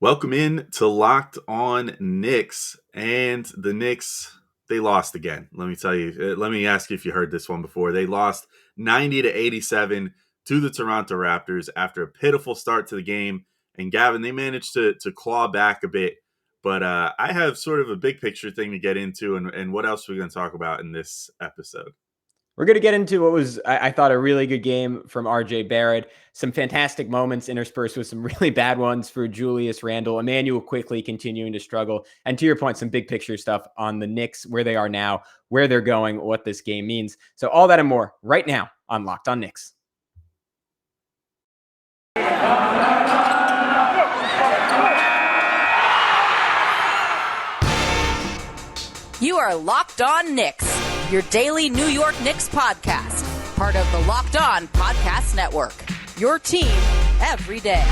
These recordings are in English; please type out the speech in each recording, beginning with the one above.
Welcome in to Locked On Knicks. And the Knicks, they lost again. Let me tell you, let me ask you if you heard this one before. They lost 90 to 87 to the Toronto Raptors after a pitiful start to the game. And Gavin, they managed to claw back a bit. But I have sort of a big picture thing to get into. And what else are we going to talk about in this episode? We're going to get into what was, I thought, a really good game from RJ Barrett. Some fantastic moments interspersed with some really bad ones for Julius Randle. Immanuel Quickley continuing to struggle. And to your point, some big picture stuff on the Knicks, where they are now, where they're going, what this game means. So all that and more right now on Locked On Knicks. You are Locked On Knicks, your daily New York Knicks podcast, part of the Locked On Podcast Network, your team every day.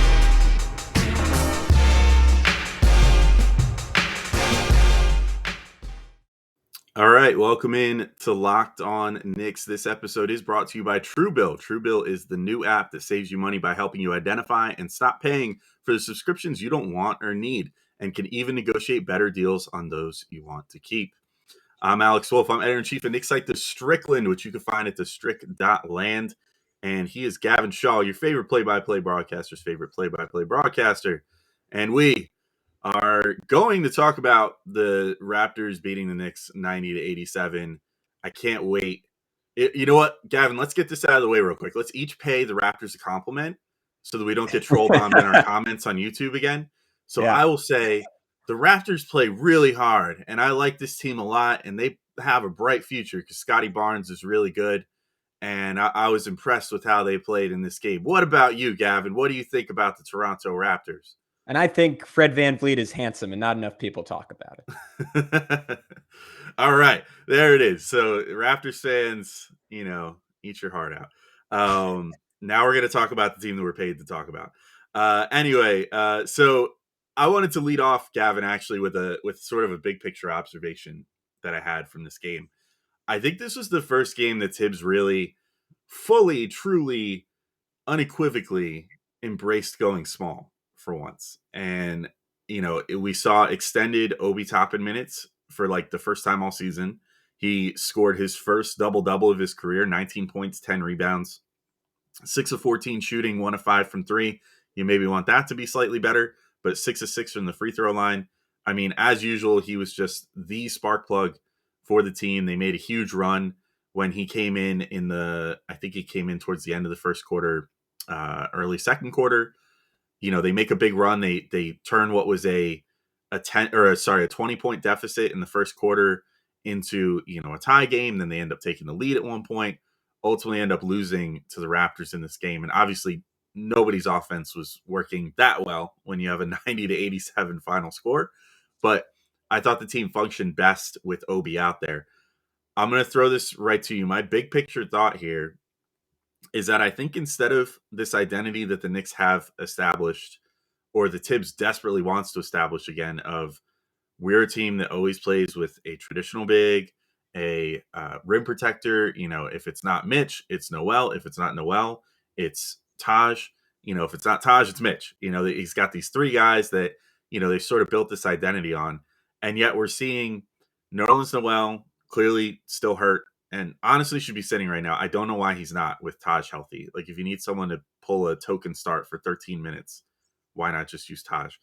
All right, welcome in to Locked On Knicks. This episode is brought to you by Truebill. Truebill is the new app that saves you money by helping you identify and stop paying for the subscriptions you don't want or need, and can even negotiate better deals on those you want to keep. I'm Alex Wolf. I'm editor-in-chief of Knicks site The Strickland, which you can find at thestrick.land. And he is Gavin Schall, your favorite play-by-play broadcaster's favorite play-by-play broadcaster. And we are going to talk about the Raptors beating the Knicks 90 to 87. I can't wait. You know what, Gavin, let's get this out of the way real quick. Let's each pay the Raptors a compliment so that we don't get troll bombed in our comments on YouTube again. So yeah. I will say the Raptors play really hard, and I like this team a lot, and they have a bright future because Scotty Barnes is really good, and I was impressed with how they played in this game. What about you, Gavin? What do you think about the Toronto Raptors? And I think Fred VanVleet is handsome, and not enough people talk about it. All right, there it is. So Raptors fans, eat your heart out. Now we're going to talk about the team that we're paid to talk about. So I wanted to lead off, Gavin, actually with sort of a big picture observation that I had from this game. I think this was the first game that Tibbs really fully, truly, unequivocally embraced going small for once. And, we saw extended Obi Toppin minutes for like the first time all season. He scored his first double-double of his career, 19 points, 10 rebounds, 6 of 14 shooting, 1 of 5 from 3. You maybe want that to be slightly better, but 6 of 6 from the free throw line. I mean, as usual, he was just the spark plug for the team. They made a huge run when he came in I think he came in towards the end of the first quarter, early second quarter. They make a big run. They turn what was a 20-point deficit in the first quarter into, a tie game. Then they end up taking the lead at one point, ultimately end up losing to the Raptors in this game. And obviously nobody's offense was working that well when you have a 90 to 87 final score. But I thought the team functioned best with Obi out there. I'm going to throw this right to you. My big picture thought here is that I think instead of this identity that the Knicks have established, or the Tibbs desperately wants to establish again, of we're a team that always plays with a traditional big, a rim protector. If it's not Mitch, it's Noel. If it's not Noel, it's Taj. If it's not Taj, it's Mitch. He's got these three guys that, they sort of built this identity on. And yet we're seeing Nerlens Noel clearly still hurt, and honestly should be sitting right now. I don't know why he's not with Taj healthy. Like, if you need someone to pull a token start for 13 minutes, why not just use Taj?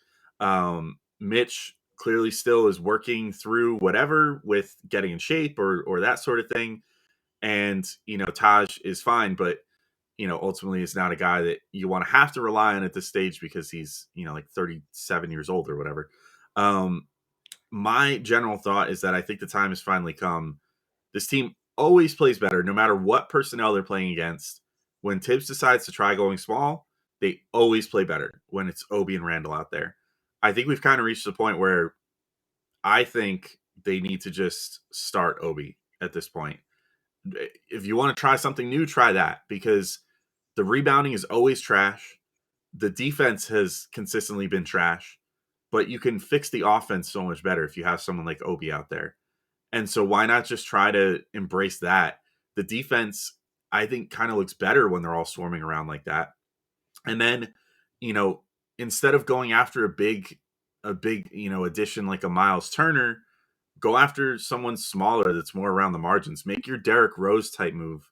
Mitch clearly still is working through whatever with getting in shape or that sort of thing. And, Taj is fine, but, ultimately is not a guy that you want to have to rely on at this stage because he's, like 37 years old or whatever. My general thought is that I think the time has finally come. This team always plays better no matter what personnel they're playing against. When Tibbs decides to try going small, they always play better when it's Obi and Randle out there. I think we've kind of reached the point where I think they need to just start Obi at this point. If you want to try something new, try that, because the rebounding is always trash. The defense has consistently been trash, but you can fix the offense so much better if you have someone like Obi out there. And so why not just try to embrace that? The defense, I think, kind of looks better when they're all swarming around like that. And then, instead of going after a big, addition like a Myles Turner, go after someone smaller that's more around the margins. Make your Derrick Rose type move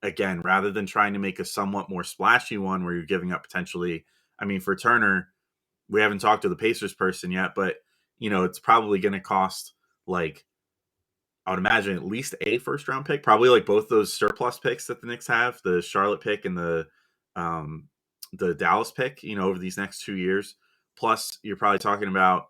again, rather than trying to make a somewhat more splashy one where you're giving up potentially. I mean, for Turner, we haven't talked to the Pacers person yet, but it's probably going to cost, like, I would imagine at least a first round pick, probably like both those surplus picks that the Knicks have, the Charlotte pick and the Dallas pick, over these next 2 years. Plus, you're probably talking about,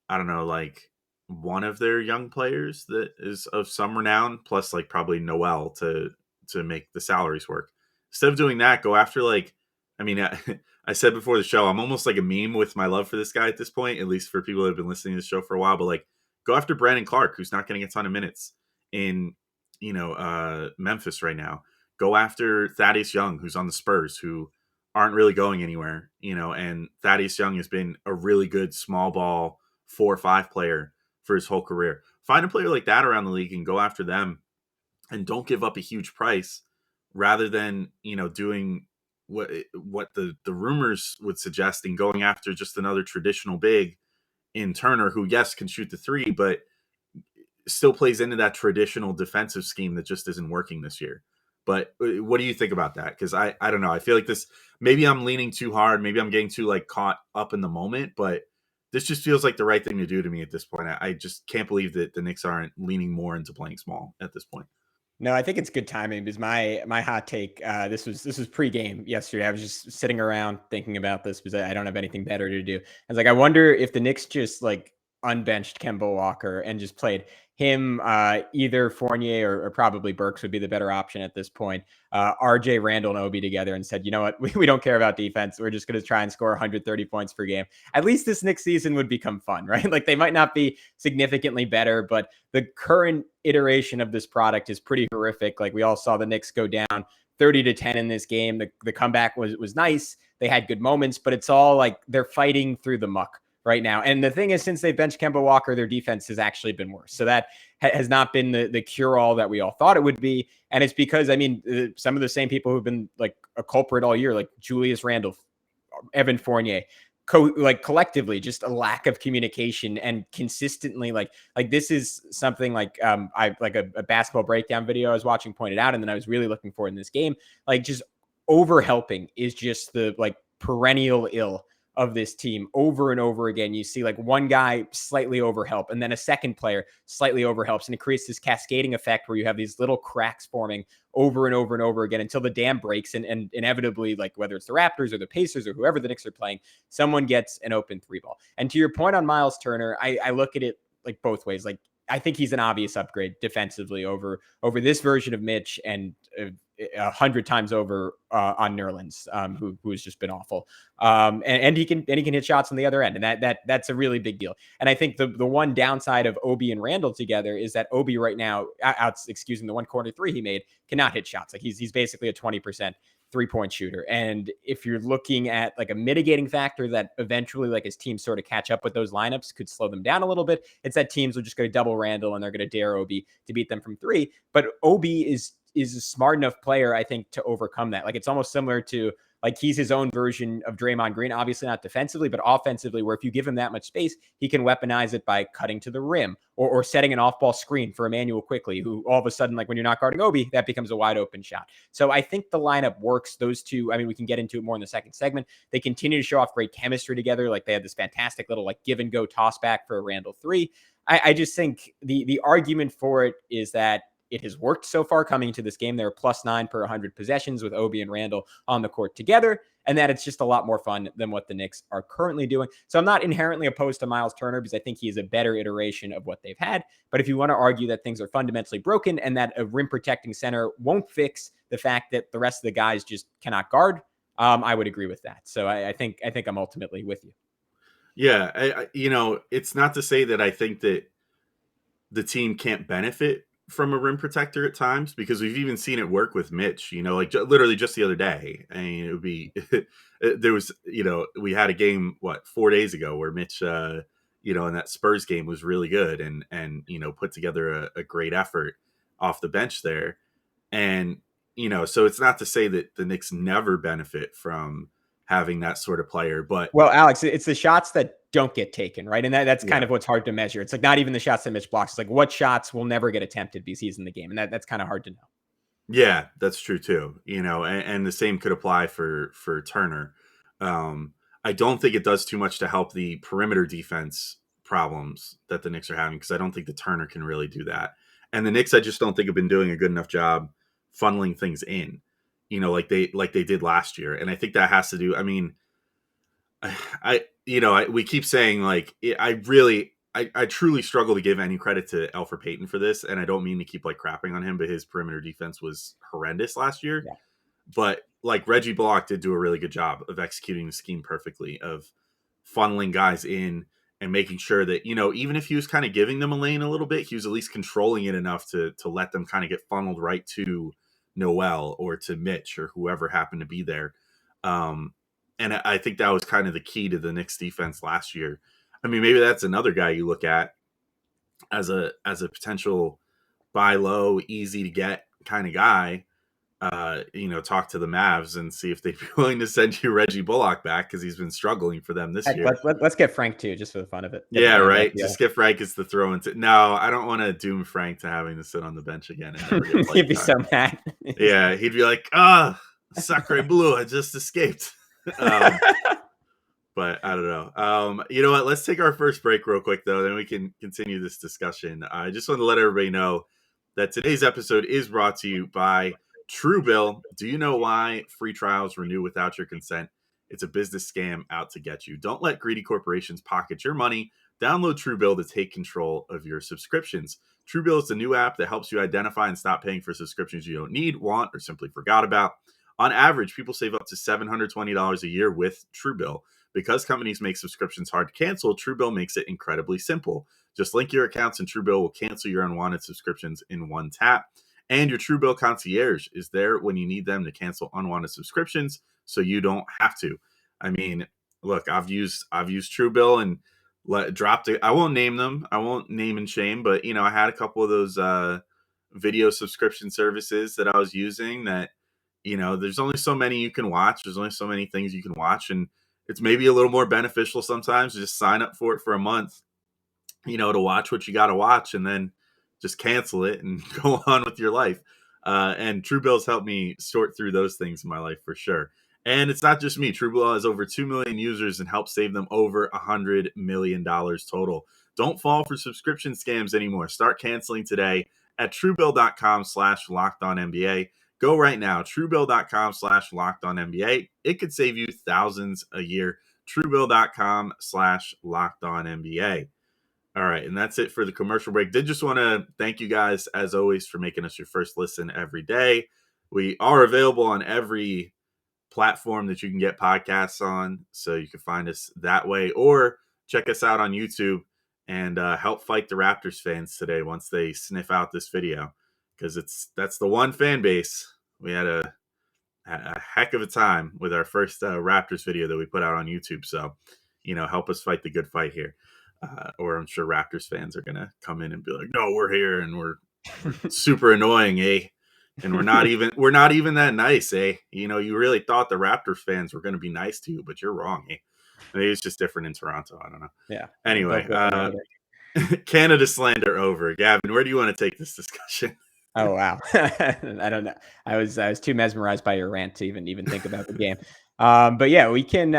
I don't know, like one of their young players that is of some renown, plus like probably Noel to make the salaries work. Instead of doing that, go after I mean, I said before the show, I'm almost like a meme with my love for this guy at this point, at least for people that have been listening to the show for a while. But like, go after Brandon Clark, who's not getting a ton of minutes in Memphis right now. Go after Thaddeus Young, who's on the Spurs, who aren't really going anywhere. And Thaddeus Young has been a really good small ball 4 or 5 player for his whole career. Find a player like that around the league and go after them, and don't give up a huge price, rather than doing what the rumors would suggest and going after just another traditional big in Turner, who, yes, can shoot the three, but still plays into that traditional defensive scheme that just isn't working this year. But what do you think about that? Because I don't know. I feel like this, maybe I'm leaning too hard. Maybe I'm getting too caught up in the moment, but this just feels like the right thing to do to me at this point. I just can't believe that the Knicks aren't leaning more into playing small at this point. No, I think it's good timing because my hot take, this was pregame yesterday. I was just sitting around thinking about this because I don't have anything better to do. I was like, I wonder if the Knicks just unbenched Kemba Walker and just played him, either Fournier or probably Burks would be the better option at this point. RJ Randle and Obi together and said, you know what, we don't care about defense. We're just going to try and score 130 points per game. At least this next season would become fun, right? Like, they might not be significantly better, but the current iteration of this product is pretty horrific. Like, we all saw the Knicks go down 30-10 in this game. The comeback was nice. They had good moments, but it's all like they're fighting through the muck right now. And the thing is, since they benched Kemba Walker, their defense has actually been worse. So that has not been the cure-all that we all thought it would be. And it's because, I mean, some of the same people who've been like a culprit all year, like Julius Randle, Evan Fournier, collectively, just a lack of communication and consistently like this is something like I like a basketball breakdown video I was watching pointed out, and then I was really looking for in this game, like just over helping is just the perennial ill of this team. Over and over again, you see one guy slightly overhelp and then a second player slightly overhelps, and it creates this cascading effect where you have these little cracks forming over and over and over again until the dam breaks, and inevitably, whether it's the Raptors or the Pacers or whoever the Knicks are playing, someone gets an open 3-ball. And to your point on Myles Turner, I look at it both ways. I think he's an obvious upgrade defensively over this version of Mitch, and 100 times over on Nerlens, who has just been awful. And he can hit shots on the other end, and that's a really big deal. And I think the one downside of Obi and Randle together is that Obi right now, excusing the 1 corner 3 he made, cannot hit shots. He's basically a 20% 3-point shooter. And if you're looking at a mitigating factor that eventually his teams sort of catch up with those lineups could slow them down a little bit, it's that teams are just going to double Randle and they're going to dare Obi to beat them from 3. But Obi is a smart enough player, I think, to overcome that. It's almost similar to he's his own version of Draymond Green, obviously not defensively, but offensively, where if you give him that much space, he can weaponize it by cutting to the rim or setting an off-ball screen for Immanuel Quickley, who all of a sudden, when you're not guarding Obi, that becomes a wide open shot. So I think the lineup works. Those two, I mean, we can get into it more in the second segment. They continue to show off great chemistry together. They had this fantastic little give and go toss back for a Randle 3. I just think the argument for it is that it has worked so far coming into this game. They're +9 per 100 possessions with Obi and Randle on the court together, and that it's just a lot more fun than what the Knicks are currently doing. So I'm not inherently opposed to Myles Turner because I think he is a better iteration of what they've had. But if you want to argue that things are fundamentally broken and that a rim protecting center won't fix the fact that the rest of the guys just cannot guard, I would agree with that. So I think I'm ultimately with you. Yeah, it's not to say that I think that the team can't benefit from a rim protector at times, because we've even seen it work with Mitch, literally just the other day. I mean, it would be, there was, we had a game, 4 days ago where Mitch, in that Spurs game was really good and put together a great effort off the bench there. And, so it's not to say that the Knicks never benefit from having that sort of player. But well, Alex, it's the shots that don't get taken, right? And that's kind of what's hard to measure. It's like not even the shots that Mitch blocks. It's like what shots will never get attempted because he's in the game, and that's kind of hard to know. Yeah, that's true too. And the same could apply for Turner. I don't think it does too much to help the perimeter defense problems that the Knicks are having, because I don't think the Turner can really do that. And the Knicks, I just don't think have been doing a good enough job funneling things in, like they did last year. And I think that has to do. I mean, we keep saying like I truly struggle to give any credit to Elfrid Payton for this, and I don't mean to keep like crapping on him, but his perimeter defense was horrendous last year. Yeah. But like Reggie Bullock did do a really good job of executing the scheme perfectly, of funneling guys in and making sure that, even if he was kind of giving them a lane a little bit, he was at least controlling it enough to let them kind of get funneled right to Noel or to Mitch or whoever happened to be there. And I think that was kind of the key to the Knicks defense last year. I mean, maybe that's another guy you look at as a potential buy low, easy to get kind of guy. Talk to the Mavs and see if they'd be willing to send you Reggie Bullock back, because he's been struggling for them this year. Let's get Frank too, just for the fun of it. Yeah, right. Just get Frank as the throw into. No, I don't want to doom Frank to having to sit on the bench again. And he'd be so mad. Yeah, he'd be like, Sacre Blue, I just escaped. But I don't know. You know what? Let's take our first break real quick, though. Then we can continue this discussion. I just want to let everybody know that today's episode is brought to you by Truebill. Do you know why free trials renew without your consent? It's a business scam out to get you. Don't let greedy corporations pocket your money. Download Truebill to take control of your subscriptions. Truebill is the new app that helps you identify and stop paying for subscriptions you don't need, want, or simply forgot about. On average, people save up to $720 a year with Truebill. Because companies make subscriptions hard to cancel, Truebill makes it incredibly simple. Just link your accounts and Truebill will cancel your unwanted subscriptions in one tap. And your Truebill concierge is there when you need them to cancel unwanted subscriptions, so you don't have to. I mean, look, I've used Truebill and dropped it. I won't name them. I won't name and shame, but I had a couple of those video subscription services that I was using that, there's only so many you can watch. There's only so many things you can watch, and it's maybe a little more beneficial sometimes to just sign up for it for a month, to watch what you got to watch, and then just cancel it and go on with your life. And Truebill's helped me sort through those things in my life for sure. And it's not just me. Truebill has over 2 million users and helped save them over $100 million total. Don't fall for subscription scams anymore. Start canceling today at Truebill.com/LockedOnNBA. Go right now, Truebill.com/LockedOnNBA. It could save you thousands a year. Truebill.com/LockedOnNBA. All right, and that's it for the commercial break. Did just want to thank you guys, as always, for making us your first listen every day. We are available on every platform that you can get podcasts on, so you can find us that way, or check us out on YouTube and help fight the Raptors fans today once they sniff out this video, because that's the one fan base. We had a heck of a time with our first Raptors video that we put out on YouTube, so help us fight the good fight here. Or I'm sure Raptors fans are gonna come in and be like, "No, we're here and we're super annoying, eh? And we're not even that nice, eh? You really thought the Raptors fans were gonna be nice to you, but you're wrong, eh?" Maybe it's just different in Toronto. I don't know. Yeah. Anyway, Canada slander over. Gavin, where do you want to take this discussion? Oh wow, I don't know. I was too mesmerized by your rant to even think about the game. But yeah, we can.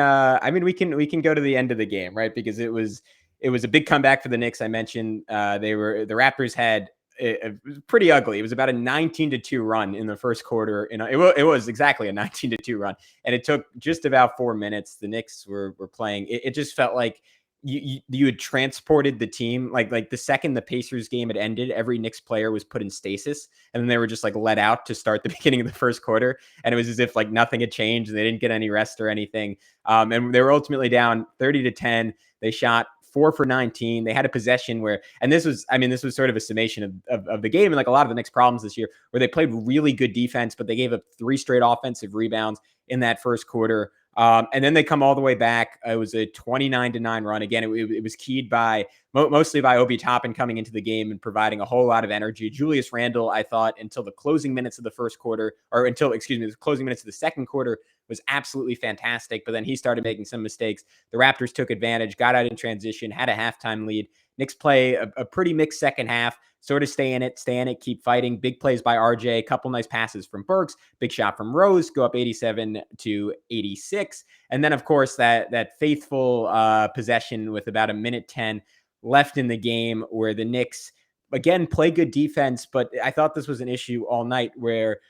We can go to the end of the game, right? Because it was a big comeback for the Knicks. I mentioned the Raptors had it was pretty ugly. It was about a 19-2 run in the first quarter. It was exactly a 19-2 run, and it took just about 4 minutes. The Knicks were playing. It just felt like you had transported the team. Like the second the Pacers game had ended, every Knicks player was put in stasis, and then they were just like let out to start the beginning of the first quarter. And it was as if like nothing had changed, and they didn't get any rest or anything. And they were ultimately down 30-10. They shot 4 for 19. They had a possession where, and this was sort of a summation of the game and like a lot of the Knicks problems this year, where they played really good defense, but they gave up 3 straight offensive rebounds in that first quarter. And then they come all the way back. It was a 29-9 run. Again, it was keyed by mostly by Obi Toppin coming into the game and providing a whole lot of energy. Julius Randle, I thought, until the closing minutes of the first quarter, or the closing minutes of the second quarter, was absolutely fantastic, but then he started making some mistakes. The Raptors took advantage, got out in transition, had a halftime lead. Knicks play a pretty mixed second half, sort of stay in it, keep fighting. Big plays by RJ, a couple nice passes from Burks, big shot from Rose, go up 87-86. And then, of course, that faithful possession with about a minute 10 left in the game where the Knicks, again, play good defense, but I thought this was an issue all night where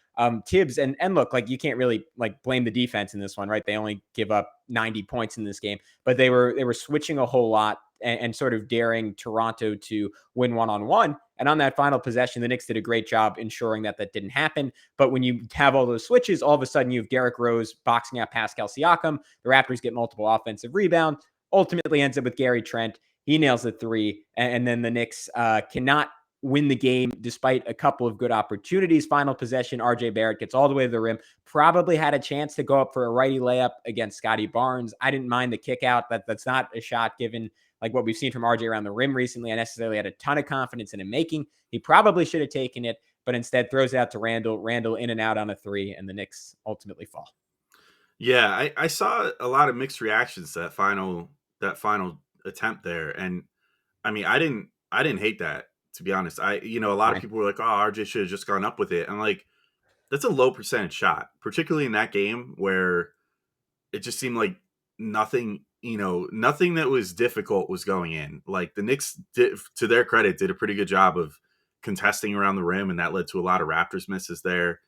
Tibbs and look, like, you can't really like blame the defense in this one, right? They only give up 90 points in this game, but they were switching a whole lot and sort of daring Toronto to win one-on-one. And on that final possession, the Knicks did a great job ensuring that didn't happen. But when you have all those switches, all of a sudden you have Derrick Rose boxing out Pascal Siakam. The Raptors get multiple offensive rebounds. Ultimately ends up with Gary Trent. He nails the three. And then the Knicks cannot win the game despite a couple of good opportunities. Final possession, RJ Barrett gets all the way to the rim. Probably had a chance to go up for a righty layup against Scotty Barnes. I didn't mind the kick out. That's not a shot given like what we've seen from RJ around the rim recently. I necessarily had a ton of confidence in him making. He probably should have taken it, but instead throws it out to Randle. Randle in and out on a three, and the Knicks ultimately fall. Yeah, I saw a lot of mixed reactions to that final attempt there, and I mean, I didn't hate that, to be honest. A lot of people were like, "Oh, RJ should have just gone up with it." I'm like, that's a low percentage shot, particularly in that game where it just seemed like nothing that was difficult was going in. Like, the Knicks did, to their credit, did a pretty good job of contesting around the rim, and that led to a lot of Raptors misses there.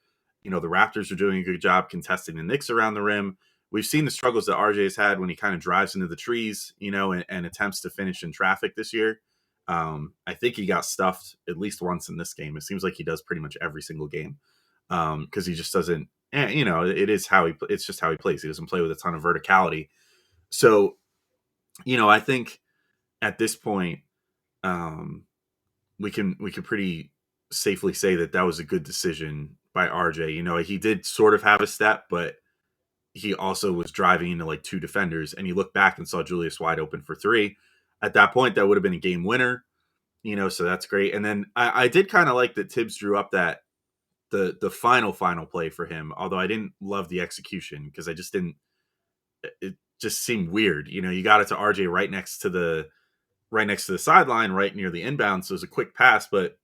The Raptors are doing a good job contesting the Knicks around the rim. We've seen the struggles that RJ has had when he kind of drives into the trees, and attempts to finish in traffic this year. I think he got stuffed at least once in this game. It seems like he does pretty much every single game, because he just doesn't. It's just how he plays. He doesn't play with a ton of verticality. So, I think at this point, we can pretty safely say that was a good decision by RJ. He did sort of have a step, but he also was driving into like two defenders, and he looked back and saw Julius wide open for three. At that point, that would have been a game winner, so that's great. And then I did kind of like that Tibbs drew up that the final play for him, although I didn't love the execution because I just didn't. It just seemed weird. You got it to RJ right next to the sideline, right near the inbound. So it was a quick pass, but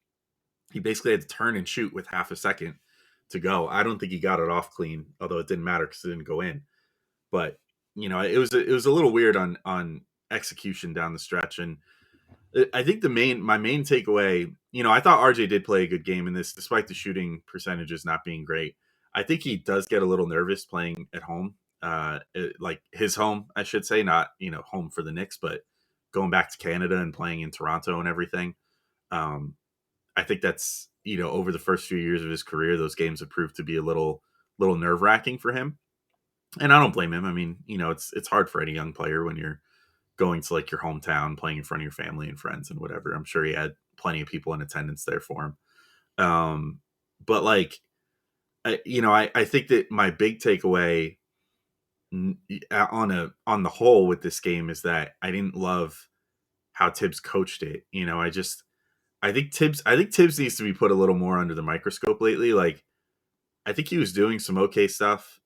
he basically had to turn and shoot with half a second to go. I don't think he got it off clean, although it didn't matter because it didn't go in. But it was a little weird on execution down the stretch. And I think my main takeaway, I thought RJ did play a good game in this, despite the shooting percentages not being great. I think he does get a little nervous playing at home, like his home, I should say, not home for the Knicks, but going back to Canada and playing in Toronto and everything. I think that's over the first few years of his career, those games have proved to be a little nerve wracking for him, and I don't blame him. I mean, it's hard for any young player when you're going to like your hometown, playing in front of your family and friends and whatever. I'm sure he had plenty of people in attendance there for him. But like, I think that my big takeaway on the whole with this game is that I didn't love how Tibbs coached it. I think Tibbs needs to be put a little more under the microscope lately. Like, I think he was doing some okay stuff,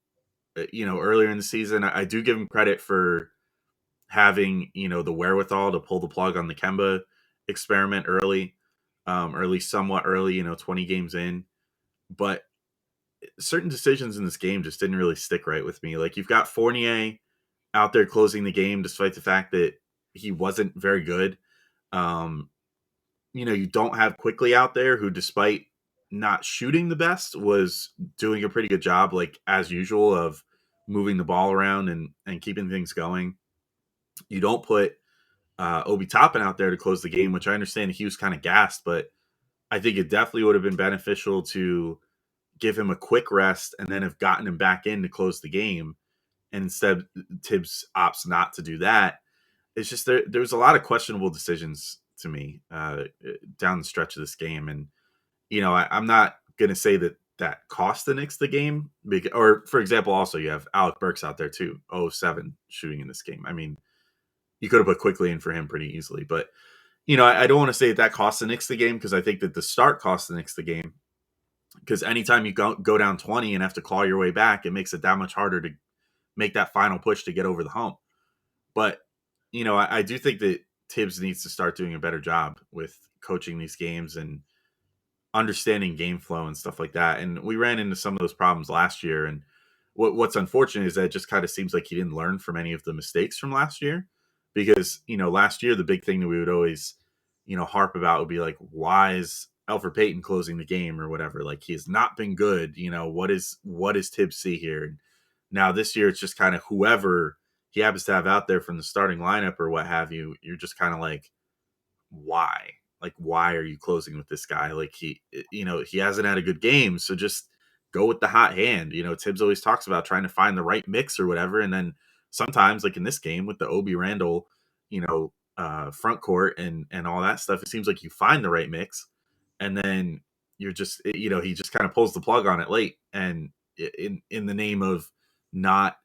earlier in the season. I do give him credit for having, the wherewithal to pull the plug on the Kemba experiment early, or at least somewhat early, 20 games in. But certain decisions in this game just didn't really stick right with me. Like, you've got Fournier out there closing the game, despite the fact that he wasn't very good. You don't have Quickley out there, who, despite not shooting the best, was doing a pretty good job, like as usual, of moving the ball around and keeping things going. You don't put Obi Toppin out there to close the game, which I understand he was kind of gassed, but I think it definitely would have been beneficial to give him a quick rest and then have gotten him back in to close the game. And instead, Tibbs opts not to do that. It's just there was a lot of questionable decisions to me down the stretch of this game. And, I'm not going to say that cost the Knicks the game. Or, for example, also you have Alec Burks out there too, 0-7 shooting in this game. I mean, you could have put Quickley in for him pretty easily. But, I don't want to say that cost the Knicks the game, because I think that the start cost the Knicks the game. Because anytime you go down 20 and have to claw your way back, it makes it that much harder make that final push to get over the hump. But, I do think that Tibbs needs to start doing a better job with coaching these games and understanding game flow and stuff like that. And we ran into some of those problems last year. And what's unfortunate is that it just kind of seems like he didn't learn from any of the mistakes from last year. Because, last year, the big thing that we would always, harp about would be like, why is Elfrid Payton closing the game or whatever? Like, he has not been good. What is Tibbs see here? And now this year, it's just kind of whoever he happens to have out there from the starting lineup or what have you. You're just kind of like, why? Like, why are you closing with this guy? Like, he hasn't had a good game. So just go with the hot hand. Tibbs always talks about trying to find the right mix or whatever. And then sometimes, like in this game with the Obi Randle, front court and all that stuff, it seems like you find the right mix. And then you're just, he just kind of pulls the plug on it late. And in the name of not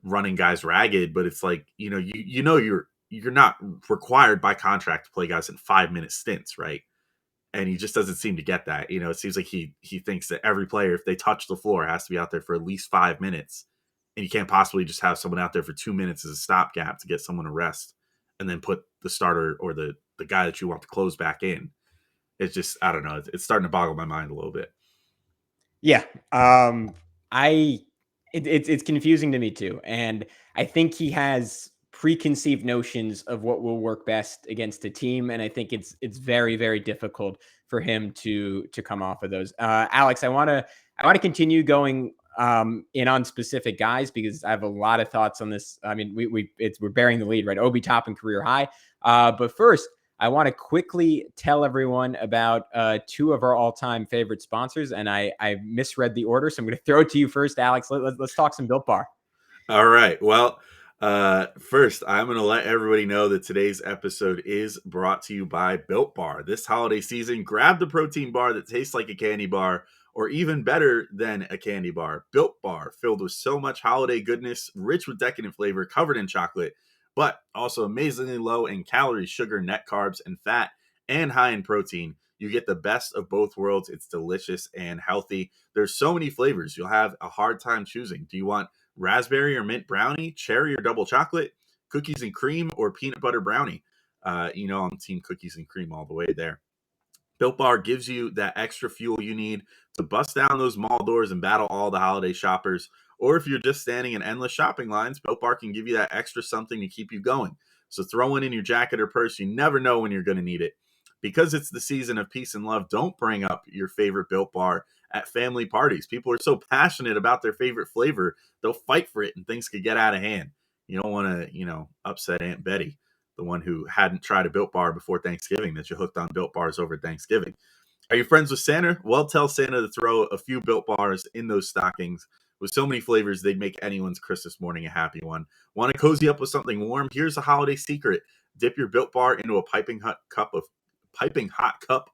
running guys ragged, but it's like, you're not required by contract to play guys in 5-minute stints, right? And he just doesn't seem to get that. It seems like he thinks that every player, if they touch the floor, has to be out there for at least 5 minutes. And you can't possibly just have someone out there for 2 minutes as a stopgap to get someone a rest and then put the starter or the guy that you want to close back in. It's just, I don't know. It's starting to boggle my mind a little bit. Yeah. It's confusing to me too. And I think he has preconceived notions of what will work best against a team. And I think it's very, very difficult for him to come off of those. Alex, I want to continue going in on specific guys because I have a lot of thoughts on this. I mean, we're bearing the lead, right? Obi Toppin career high. But first, I want to quickly tell everyone about two of our all-time favorite sponsors, and I misread the order, so I'm going to throw it to you first, Alex. Let's talk some Built Bar. All right. Well, first, I'm going to let everybody know that today's episode is brought to you by Built Bar. This holiday season, grab the protein bar that tastes like a candy bar, or even better than a candy bar. Built Bar, filled with so much holiday goodness, rich with decadent flavor, covered in chocolate, but also amazingly low in calories, sugar, net carbs, and fat, and high in protein. You get the best of both worlds. It's delicious and healthy. There's so many flavors. You'll have a hard time choosing. Do you want raspberry or mint brownie, cherry or double chocolate, cookies and cream, or peanut butter brownie? I'm team cookies and cream all the way there. Built Bar gives you that extra fuel you need to bust down those mall doors and battle all the holiday shoppers. Or if you're just standing in endless shopping lines, Built Bar can give you that extra something to keep you going. So throw it in your jacket or purse. You never know when you're going to need it. Because it's the season of peace and love, don't bring up your favorite Built Bar at family parties. People are so passionate about their favorite flavor, they'll fight for it and things could get out of hand. You don't want to, upset Aunt Betty, the one who hadn't tried a Built Bar before Thanksgiving, that you hooked on Built Bars over Thanksgiving. Are you friends with Santa? Well, tell Santa to throw a few Built Bars in those stockings. With so many flavors, they'd make anyone's Christmas morning a happy one. Want to cozy up with something warm? Here's a holiday secret. Dip your Built Bar into a piping hot cup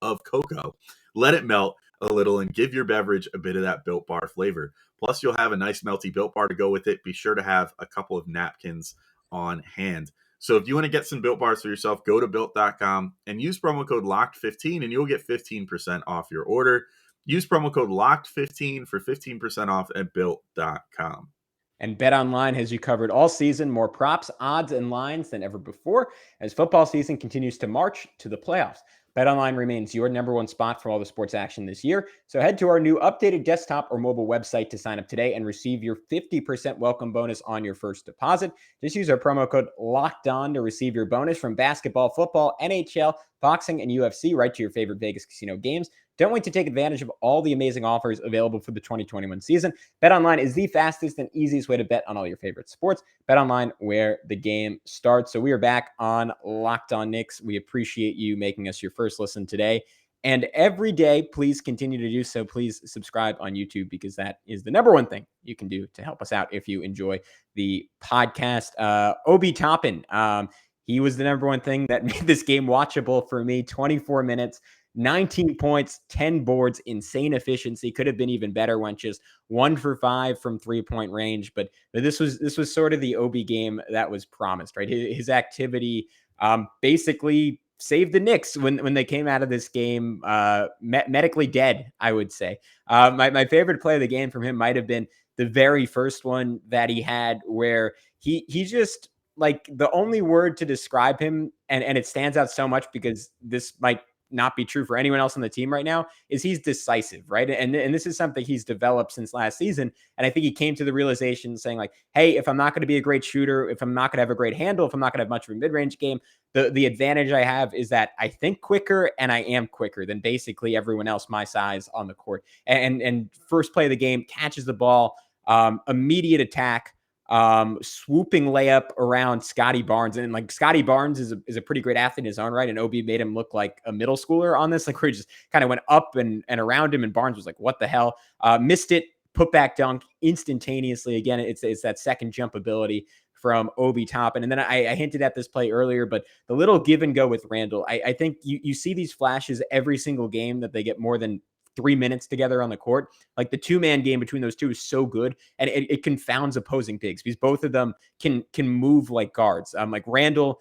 of cocoa. Let it melt a little and give your beverage a bit of that Built Bar flavor. Plus, you'll have a nice melty Built Bar to go with it. Be sure to have a couple of napkins on hand. So if you want to get some Built Bars for yourself, go to Built.com and use promo code LOCKED15 and you'll get 15% off your order. Use promo code LOCKED15 for 15% off at Built.com. And BetOnline has you covered all season, more props, odds, and lines than ever before as football season continues to march to the playoffs. BetOnline remains your number one spot for all the sports action this year. So head to our new updated desktop or mobile website to sign up today and receive your 50% welcome bonus on your first deposit. Just use our promo code LOCKEDON to receive your bonus from basketball, football, NHL, boxing, and UFC right to your favorite Vegas casino games. Don't wait to take advantage of all the amazing offers available for the 2021 season. BetOnline is the fastest and easiest way to bet on all your favorite sports. BetOnline, where the game starts. So we are back on Locked On Knicks. We appreciate you making us your first listen today. And every day, please continue to do so. Please subscribe on YouTube because that is the number one thing you can do to help us out if you enjoy the podcast. Obi Toppin, he was the number one thing that made this game watchable for me. 24 minutes. 19 points, 10 boards, insane efficiency. Could have been even better. Went just 1 for 5 from 3-point range. But this was sort of the Obi game that was promised, right? His activity basically saved the Knicks when they came out of this game medically dead, I would say. My favorite play of the game from him might have been the very first one that he had where he just like the only word to describe him, and it stands out so much because this might not be true for anyone else on the team right now, is he's decisive, right? And this is something he's developed since last season. And I think he came to the realization saying like, hey, if I'm not going to be a great shooter, if I'm not going to have a great handle, if I'm not going to have much of a mid-range game, the advantage I have is that I think quicker and I am quicker than basically everyone else my size on the court. And first play of the game, catches the ball, immediate attack, swooping layup around Scotty Barnes. And like Scotty Barnes is a pretty great athlete in his own right. And Obi made him look like a middle schooler on this, like where he just kind of went up and around him. And Barnes was like, what the hell? Missed it, put back dunk instantaneously. Again, it's that second jump ability from Obi Toppin. And then I hinted at this play earlier, but the little give and go with Randle, I think you see these flashes every single game that they get more than 3 minutes together on the court. Like the 2-man game between those two is so good, and it confounds opposing bigs because both of them can move like guards. Like Randle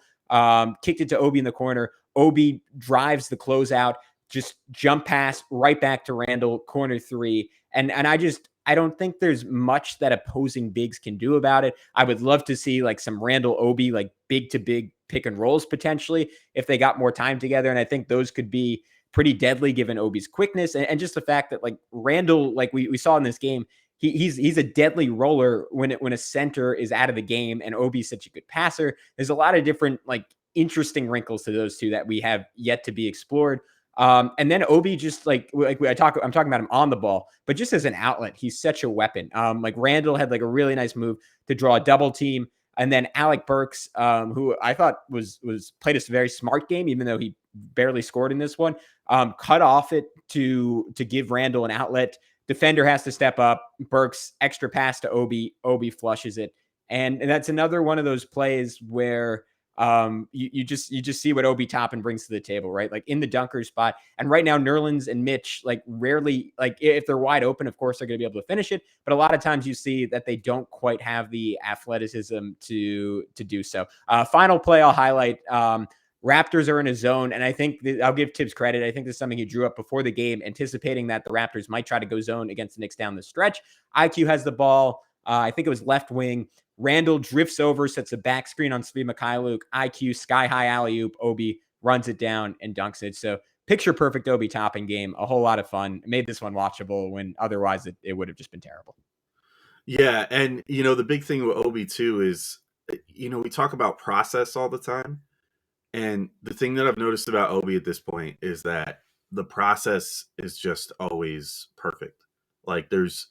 kicked it to Obi in the corner. Obi drives the closeout, just jump pass right back to Randle, corner three. And I don't think there's much that opposing bigs can do about it. I would love to see like some Randle Obi, like big to big pick and rolls potentially if they got more time together. And I think those could be pretty deadly given Obi's quickness and just the fact that like Randle, like we saw in this game, he's a deadly roller when a center is out of the game, and Obi's such a good passer. There's a lot of different like interesting wrinkles to those two that we have yet to be explored. And then Obi just I'm talking about him on the ball, but just as an outlet, he's such a weapon. Like Randle had like a really nice move to draw a double team. And then Alec Burks, who I thought was played a very smart game, even though he barely scored in this one, cut off it to give Randle an outlet. Defender has to step up. Burks extra pass to Obi. Obi flushes it, and that's another one of those plays where you just see what Obi Toppin brings to the table, right? Like in the dunker spot. And right now, Nerlens and Mitch, like rarely, like if they're wide open, of course, they're going to be able to finish it. But a lot of times you see that they don't quite have the athleticism to do so. Final play I'll highlight. Raptors are in a zone, and I think I'll give Tibbs credit. I think this is something he drew up before the game, anticipating that the Raptors might try to go zone against the Knicks down the stretch. IQ has the ball. I think it was left wing. Randle drifts over, sets a back screen on Svi Mikhailuk. IQ sky-high alley-oop. Obi runs it down and dunks it. So picture-perfect Obi Toppin game. A whole lot of fun. It made this one watchable when otherwise it would have just been terrible. Yeah, and, the big thing with Obi, too, is, we talk about process all the time. And the thing that I've noticed about Obi at this point is that the process is just always perfect. Like there's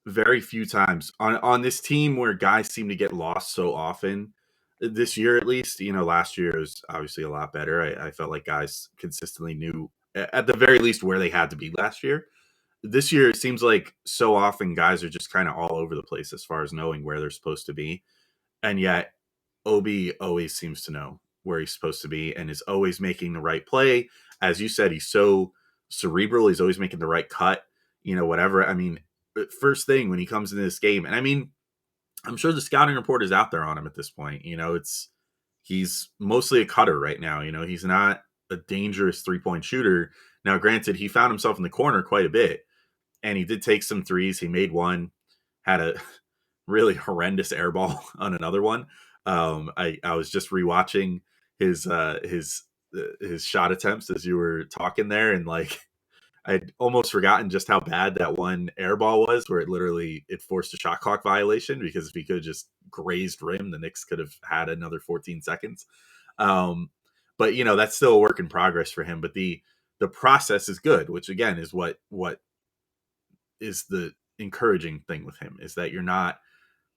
very few times on this team where guys seem to get lost so often this year, at least. Last year was obviously a lot better. I felt like guys consistently knew at the very least where they had to be last year. This year, it seems like so often guys are just kind of all over the place as far as knowing where they're supposed to be. And yet Obi always seems to know where he's supposed to be and is always making the right play. As you said, he's so cerebral. He's always making the right cut, whatever. I mean, first thing when he comes into this game, and I mean, I'm sure the scouting report is out there on him at this point. He's mostly a cutter right now. He's not a dangerous 3-point shooter. Now, granted, he found himself in the corner quite a bit, and he did take some threes. He made one, had a really horrendous air ball on another one. I was just rewatching his shot attempts as you were talking there, and like I'd almost forgotten just how bad that one air ball was, where it forced a shot clock violation, because if he could have just grazed rim, the Knicks could have had another 14 seconds. But that's still a work in progress for him. But the process is good, which again is what is the encouraging thing with him, is that you're not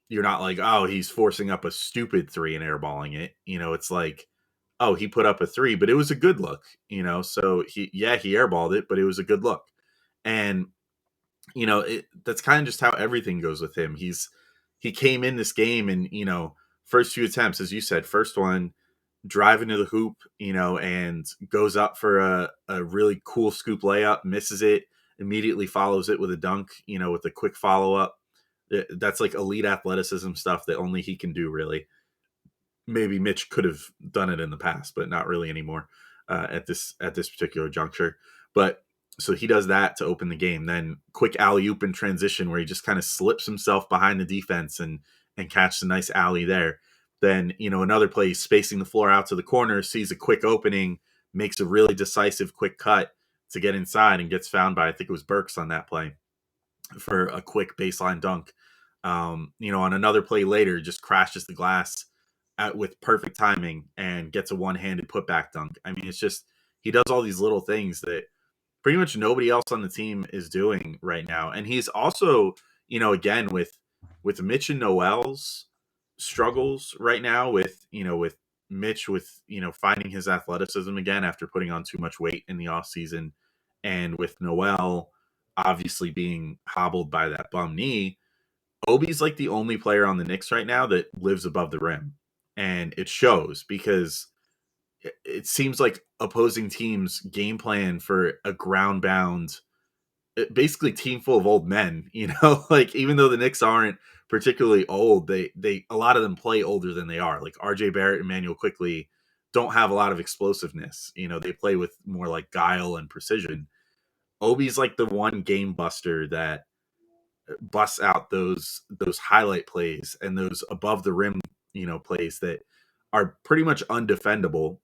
like, oh, he's forcing up a stupid three and airballing it. It's like, oh, he put up a three, but it was a good look, so he airballed it, but it was a good look. And, that's kind of just how everything goes with him. He came in this game and, first few attempts, as you said, first one, driving to the hoop, and goes up for a really cool scoop layup, misses it, immediately follows it with a dunk, with a quick follow-up. That's like elite athleticism stuff that only he can do, really. Maybe Mitch could have done it in the past, but not really anymore at this particular juncture. But So he does that to open the game. Then quick alley-oop in transition where he just kind of slips himself behind the defense and catches a nice alley there. Then, another play, spacing the floor out to the corner, sees a quick opening, makes a really decisive quick cut to get inside and gets found by, I think it was Burks on that play for a quick baseline dunk. On another play later, just crashes the glass with perfect timing and gets a one-handed putback dunk. I mean, it's just, he does all these little things that pretty much nobody else on the team is doing right now. And he's also, again, with Mitch and Noel's struggles right now with Mitch with, finding his athleticism again after putting on too much weight in the offseason, and with Noel obviously being hobbled by that bum knee. Obi's like the only player on the Knicks right now that lives above the rim. And it shows because it seems like opposing teams game plan for a ground bound, basically team full of old men, like even though the Knicks aren't particularly old, they a lot of them play older than they are. Like RJ Barrett and Immanuel Quickley don't have a lot of explosiveness. They play with more like guile and precision. Obi's like the one game buster that busts out those highlight plays and those above the rim, plays that are pretty much undefendable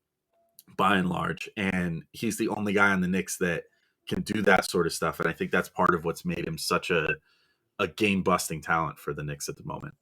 by and large. And he's the only guy on the Knicks that can do that sort of stuff. And I think that's part of what's made him such a game busting talent for the Knicks at the moment.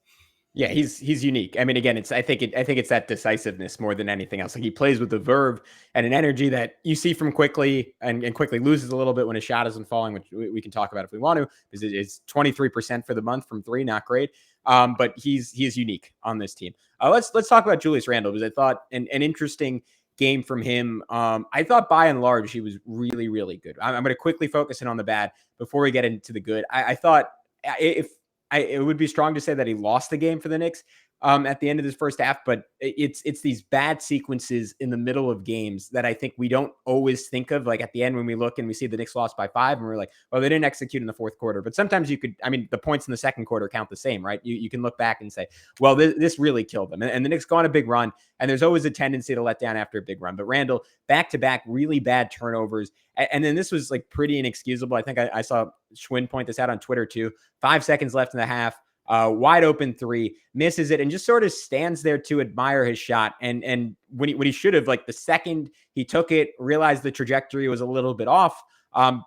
Yeah, he's unique. I mean, again, I think it's that decisiveness more than anything else. Like he plays with the verve and an energy that you see from Quickley, and Quickley loses a little bit when his shot isn't falling, which we can talk about if we want to, because it's 23% for the month from three, not great. But he is unique on this team. Let's talk about Julius Randle, because I thought an interesting game from him. I thought by and large he was really, really good. I'm going to quickly focus in on the bad before we get into the good. I thought it would be strong to say that he lost the game for the Knicks at the end of this first half, but it's these bad sequences in the middle of games that I think we don't always think of. Like at the end when we look and we see the Knicks lost by 5 and we're like, well, they didn't execute in the fourth quarter. But sometimes the points in the second quarter count the same, right? You can look back and say, well, this really killed them. And the Knicks go on a big run, and there's always a tendency to let down after a big run. But Randle, back-to-back really bad turnovers. And then this was like pretty inexcusable. I think I saw Schwinn point this out on Twitter too. 5 seconds left in the half. Wide open three, misses it, and just sort of stands there to admire his shot. And when he should have, like the second he took it, realized the trajectory was a little bit off,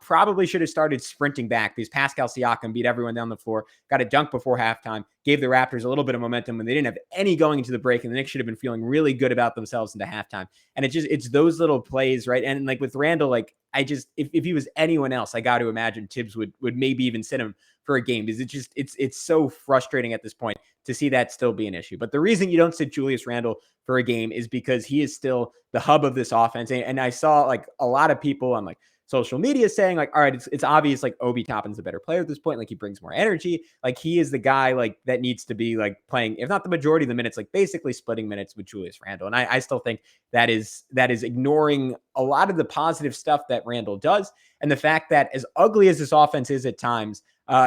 probably should have started sprinting back, because Pascal Siakam beat everyone down the floor, got a dunk before halftime, gave the Raptors a little bit of momentum when they didn't have any going into the break, and the Knicks should have been feeling really good about themselves into halftime. And it's those little plays, right? And like with Randle, like if he was anyone else, I got to imagine Tibbs would maybe even sit him for a game, because it's so frustrating at this point to see that still be an issue. But the reason you don't sit Julius Randle for a game is because he is still the hub of this offense. And I saw like a lot of people on like social media saying like, all right, it's obvious like Obi Toppin's a better player at this point. Like he brings more energy. Like he is the guy like that needs to be like playing, if not the majority of the minutes, like basically splitting minutes with Julius Randle. And I still think that is ignoring a lot of the positive stuff that Randle does. And the fact that as ugly as this offense is at times,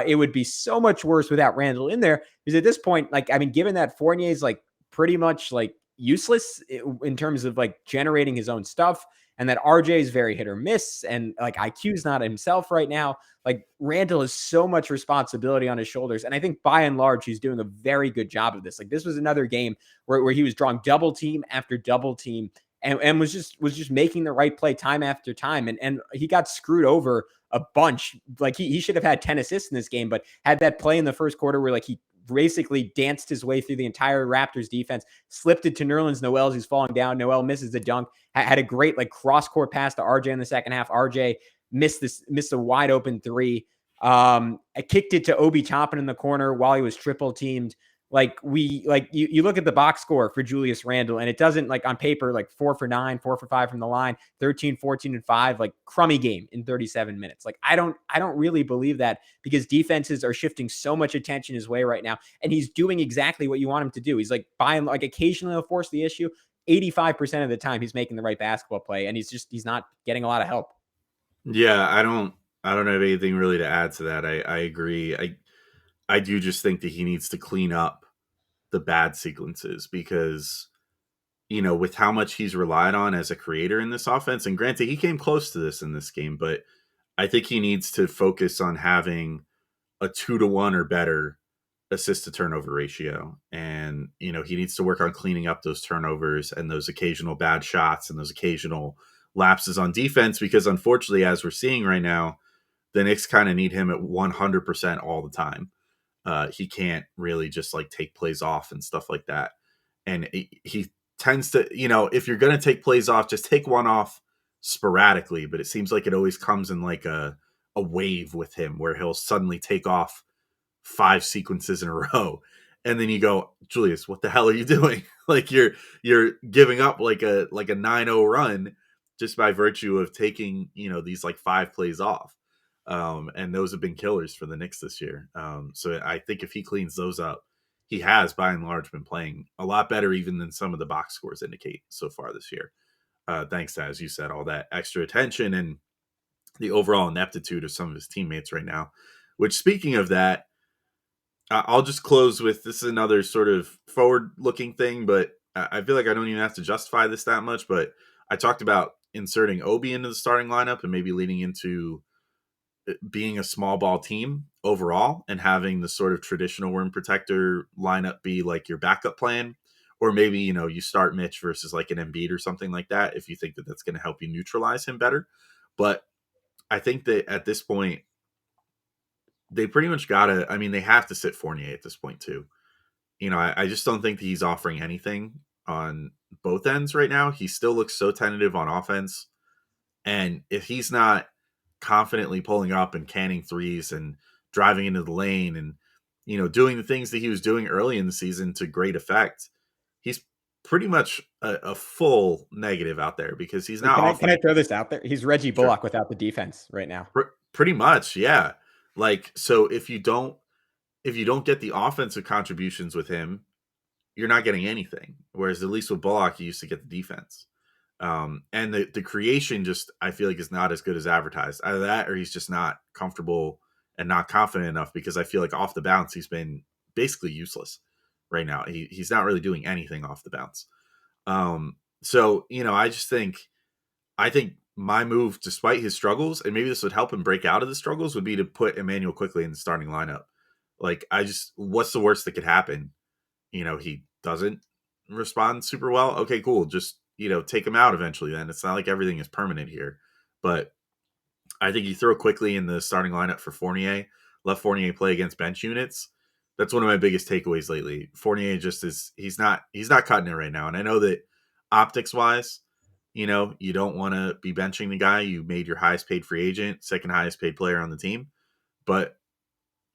it would be so much worse without Randle in there, because at this point, like, I mean, given that Fournier is like pretty much like useless in terms of like generating his own stuff, and that RJ is very hit or miss, and like IQ's not himself right now, like Randle has so much responsibility on his shoulders. And I think by and large, he's doing a very good job of this. Like this was another game where he was drawing double team after double team, and was just making the right play time after time. And he got screwed over a bunch. Like he should have had 10 assists in this game, but had that play in the first quarter where like he basically danced his way through the entire Raptors defense, slipped it to Nerlens Noel as he's falling down. Noel misses the dunk, had a great like cross court pass to RJ in the second half. RJ missed a wide open three. I kicked it to Obi Toppin in the corner while he was triple teamed. Like you look at the box score for Julius Randle, and it doesn't, like on paper, like 4 for 9, 4 for 5 from the line, 13, 14 and 5, like crummy game in 37 minutes. Like I don't really believe that, because defenses are shifting so much attention his way right now. And he's doing exactly what you want him to do. He's like like occasionally he'll force the issue. 85% of the time he's making the right basketball play, and he's not getting a lot of help. Yeah, I don't have anything really to add to that. I agree. I do just think that he needs to clean up the bad sequences, because, with how much he's relied on as a creator in this offense, and granted, he came close to this in this game, but I think he needs to focus on having a 2-to-1 or better assist to turnover ratio. And, he needs to work on cleaning up those turnovers and those occasional bad shots and those occasional lapses on defense, because unfortunately, as we're seeing right now, the Knicks kind of need him at 100% all the time. He can't really just like take plays off and stuff like that. And he tends to, if you're going to take plays off, just take one off sporadically. But it seems like it always comes in like a wave with him where he'll suddenly take off 5 sequences in a row. And then you go, Julius, what the hell are you doing? Like you're giving up like a 9-0 run just by virtue of taking, these like 5 plays off. And those have been killers for the Knicks this year. So I think if he cleans those up, he has by and large been playing a lot better even than some of the box scores indicate so far this year. Thanks to, as you said, all that extra attention and the overall ineptitude of some of his teammates right now. Which, speaking of that, I'll just close with, this is another sort of forward-looking thing, but I feel like I don't even have to justify this that much, but I talked about inserting Obi into the starting lineup and maybe leading into being a small ball team overall and having the sort of traditional rim protector lineup be like your backup plan. Or maybe, you start Mitch versus like an Embiid or something like that if you think that that's going to help you neutralize him better. But I think that at this point, they pretty much they have to sit Fournier at this point too. I just don't think that he's offering anything on both ends right now. He still looks so tentative on offense. And if he's not confidently pulling up and canning threes and driving into the lane and, doing the things that he was doing early in the season to great effect, he's pretty much a full negative out there because he's not. Can I throw this out there? He's Reggie Bullock without the defense right now. Pretty much. Yeah. Like, so if you don't get the offensive contributions with him, you're not getting anything. Whereas at least with Bullock, you used to get the defense. And the creation just, I feel like, is not as good as advertised. Either that or he's just not comfortable and not confident enough, because I feel like off the bounce, he's been basically useless right now. He's not really doing anything off the bounce. So, I think my move, despite his struggles, and maybe this would help him break out of the struggles, would be to put Immanuel Quickley in the starting lineup. Like, what's the worst that could happen? He doesn't respond super well. Okay, cool. Just, take him out eventually then. It's not like everything is permanent here. But I think you throw Quickley in the starting lineup for Fournier, let Fournier play against bench units. That's one of my biggest takeaways lately. Fournier just he's not cutting it right now. And I know that optics wise, you don't want to be benching the guy you made your highest paid free agent, second highest paid player on the team. But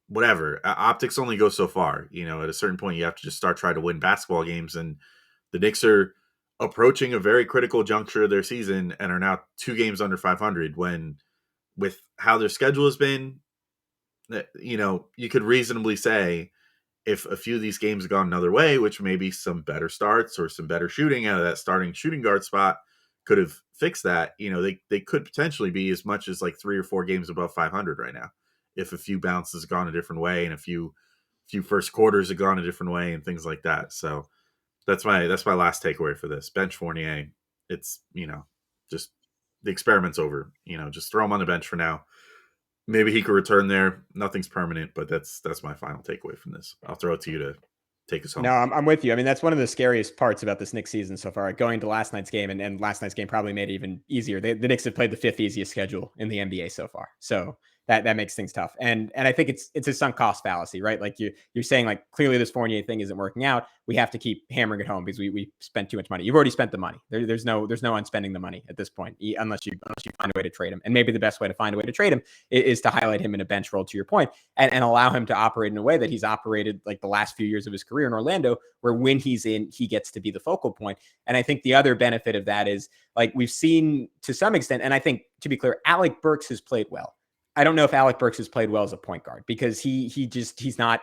whatever, optics only go so far. At a certain point, you have to just start trying to win basketball games. And the Knicks are approaching a very critical juncture of their season and are now 2 games under 500 when, with how their schedule has been, you could reasonably say if a few of these games have gone another way, which maybe some better starts or some better shooting out of that starting shooting guard spot could have fixed that, they could potentially be as much as like 3 or 4 games above 500 right now. If a few bounces have gone a different way and a few first quarters have gone a different way and things like that. So that's my last takeaway for this. Bench Fournier. It's, just the experiment's over. Just throw him on the bench for now. Maybe he could return there. Nothing's permanent, but that's my final takeaway from this. I'll throw it to you to take us home. No, I'm with you. I mean, that's one of the scariest parts about this Knicks season so far. Going to last night's game, and last night's game probably made it even easier. The Knicks have played the 5th easiest schedule in the NBA so far. So that makes things tough. And I think it's a sunk cost fallacy, right? Like you're saying, like, clearly this Fournier thing isn't working out. We have to keep hammering it home because we spent too much money. You've already spent the money. There's no unspending the money at this point, unless you find a way to trade him. And maybe the best way to find a way to trade him is to highlight him in a bench role, to your point, and allow him to operate in a way that he's operated like the last few years of his career in Orlando, where when he's in, he gets to be the focal point. And I think the other benefit of that is, like, we've seen to some extent, and I think, to be clear, Alec Burks has played well. I don't know if Alec Burks has played well as a point guard, because he's not,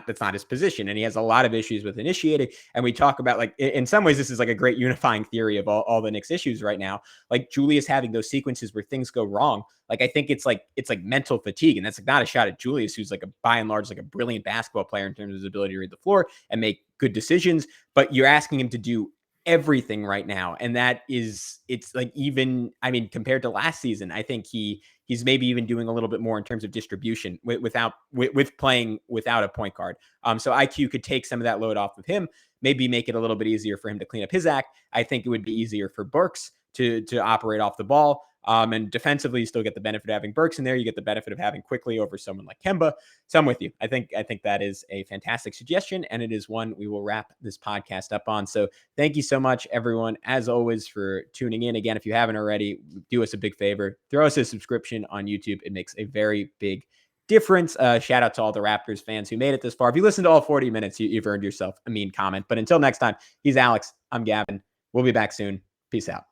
that's not his position. And he has a lot of issues with initiating. And we talk about, like, in some ways, this is like a great unifying theory of all the Knicks issues right now. Like Julius having those sequences where things go wrong. Like, I think it's like mental fatigue. And that's like not a shot at Julius, who's like by and large, like a brilliant basketball player in terms of his ability to read the floor and make good decisions. But you're asking him to do everything right now. And that is, it's like, even, I mean, compared to last season, I think he's maybe even doing a little bit more in terms of distribution with playing without a point guard. So IQ could take some of that load off of him, maybe make it a little bit easier for him to clean up his act. I think it would be easier for Burks to operate off the ball. And defensively, you still get the benefit of having Burks in there. You get the benefit of having Quickley over someone like Kemba. So I'm with you. I think that is a fantastic suggestion, and it is one we will wrap this podcast up on. So thank you so much, everyone, as always, for tuning in. Again, if you haven't already, do us a big favor. Throw us a subscription on YouTube. It makes a very big difference. Shout out to all the Raptors fans who made it this far. If you listened to all 40 minutes, you've earned yourself a mean comment. But until next time, he's Alex. I'm Gavin. We'll be back soon. Peace out.